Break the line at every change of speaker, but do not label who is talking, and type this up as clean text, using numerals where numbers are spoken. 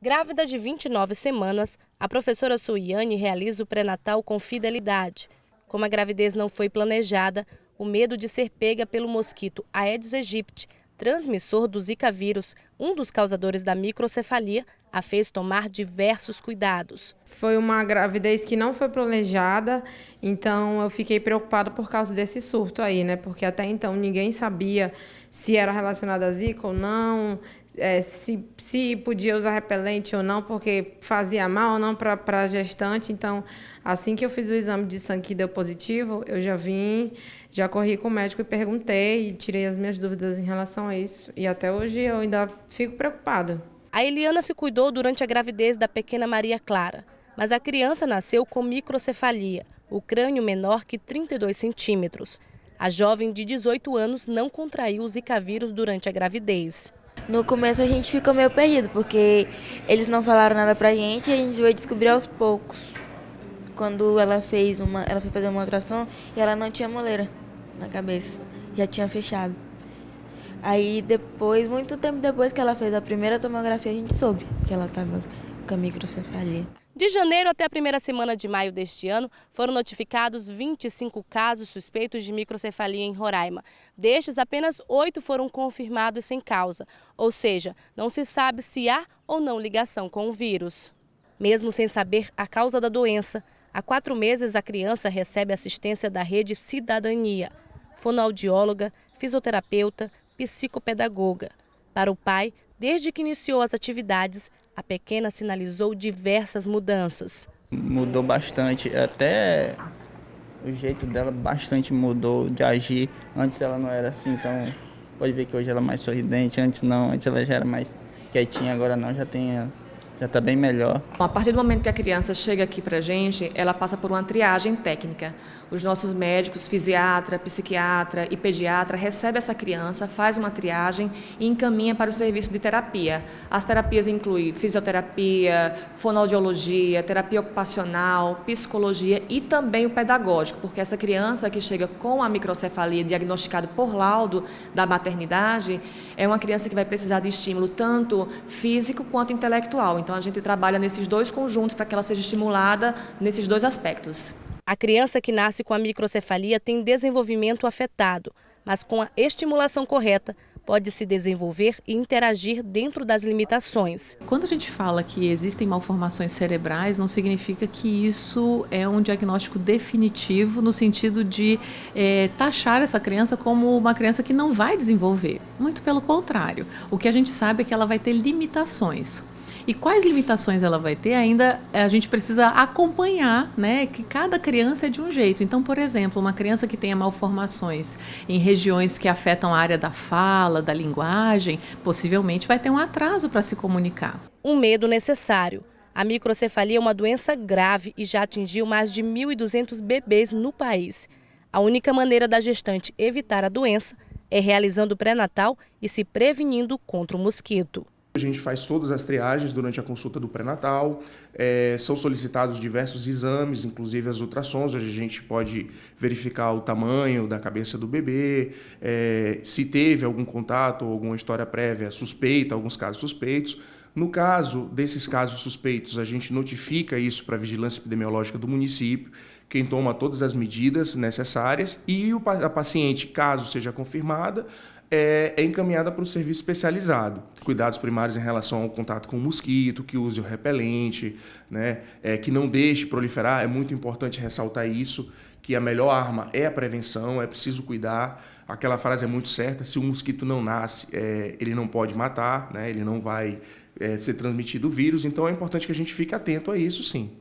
Grávida de 29 semanas, a professora Suiane realiza o pré-natal com fidelidade. Como a gravidez não foi planejada, o medo de ser pega pelo mosquito Aedes aegypti, transmissor do Zika vírus, um dos causadores da microcefalia, a fez tomar diversos cuidados.
Foi uma gravidez que não foi planejada, então eu fiquei preocupada por causa desse surto aí, né? Porque até então ninguém sabia se era relacionado a Zika ou não, se podia usar repelente ou não, porque fazia mal ou não para a gestante. Então, assim que eu fiz o exame de sangue que deu positivo, eu já corri com o médico e perguntei e tirei as minhas dúvidas em relação a isso. E até hoje eu ainda fico preocupada.
A Eliana se cuidou durante a gravidez da pequena Maria Clara, mas a criança nasceu com microcefalia, o crânio menor que 32 centímetros. A jovem de 18 anos não contraiu o Zika vírus durante a gravidez.
No começo a gente ficou meio perdido, porque eles não falaram nada pra gente e a gente veio descobrir aos poucos. Quando ela foi fazer uma ultrassom e ela não tinha moleira na cabeça, já tinha fechado. Aí depois, muito tempo depois que ela fez a primeira tomografia, a gente soube que ela estava com a microcefalia.
De janeiro até a primeira semana de maio deste ano, foram notificados 25 casos suspeitos de microcefalia em Roraima. Destes, apenas 8 foram confirmados sem causa, ou seja, não se sabe se há ou não ligação com o vírus. Mesmo sem saber a causa da doença, há 4 meses a criança recebe assistência da Rede Cidadania, fonoaudióloga, fisioterapeuta, psicopedagoga. Para o pai, desde que iniciou as atividades, a pequena sinalizou diversas mudanças.
Mudou bastante, até o jeito dela bastante mudou de agir. Antes ela não era assim, então pode ver que hoje ela é mais sorridente, antes não, antes ela já era mais quietinha, agora não, já está bem melhor.
A partir do momento que a criança chega aqui para a gente, ela passa por uma triagem técnica. Os nossos médicos, fisiatra, psiquiatra e pediatra recebem essa criança, faz uma triagem e encaminha para o serviço de terapia. As terapias incluem fisioterapia, fonoaudiologia, terapia ocupacional, psicologia e também o pedagógico, porque essa criança que chega com a microcefalia diagnosticada por laudo da maternidade é uma criança que vai precisar de estímulo tanto físico quanto intelectual. Então, a gente trabalha nesses dois conjuntos para que ela seja estimulada nesses dois aspectos.
A criança que nasce com a microcefalia tem desenvolvimento afetado, mas com a estimulação correta, pode se desenvolver e interagir dentro das limitações.
Quando a gente fala que existem malformações cerebrais, não significa que isso é um diagnóstico definitivo no sentido de taxar essa criança como uma criança que não vai desenvolver. Muito pelo contrário. O que a gente sabe é que ela vai ter limitações. E quais limitações ela vai ter ainda a gente precisa acompanhar, né? Que cada criança é de um jeito. Então, por exemplo, uma criança que tenha malformações em regiões que afetam a área da fala, da linguagem, possivelmente vai ter um atraso para se comunicar.
Um medo necessário. A microcefalia é uma doença grave e já atingiu mais de 1.200 bebês no país. A única maneira da gestante evitar a doença é realizando o pré-natal e se prevenindo contra o mosquito.
A gente faz todas as triagens durante a consulta do pré-natal, são solicitados diversos exames, inclusive as ultrassons, onde a gente pode verificar o tamanho da cabeça do bebê, se teve algum contato ou alguma história prévia suspeita, alguns casos suspeitos. No caso desses casos suspeitos, a gente notifica isso para a vigilância epidemiológica do município, quem toma todas as medidas necessárias e a paciente, caso seja confirmada, é encaminhada para um serviço especializado. Cuidados primários em relação ao contato com o mosquito, que use o repelente, né? Que não deixe proliferar. É muito importante ressaltar isso, que a melhor arma é a prevenção, é preciso cuidar. Aquela frase é muito certa, se o mosquito não nasce, ele não pode matar, né? Ele não vai ser transmitido o vírus, então é importante que a gente fique atento a isso, sim.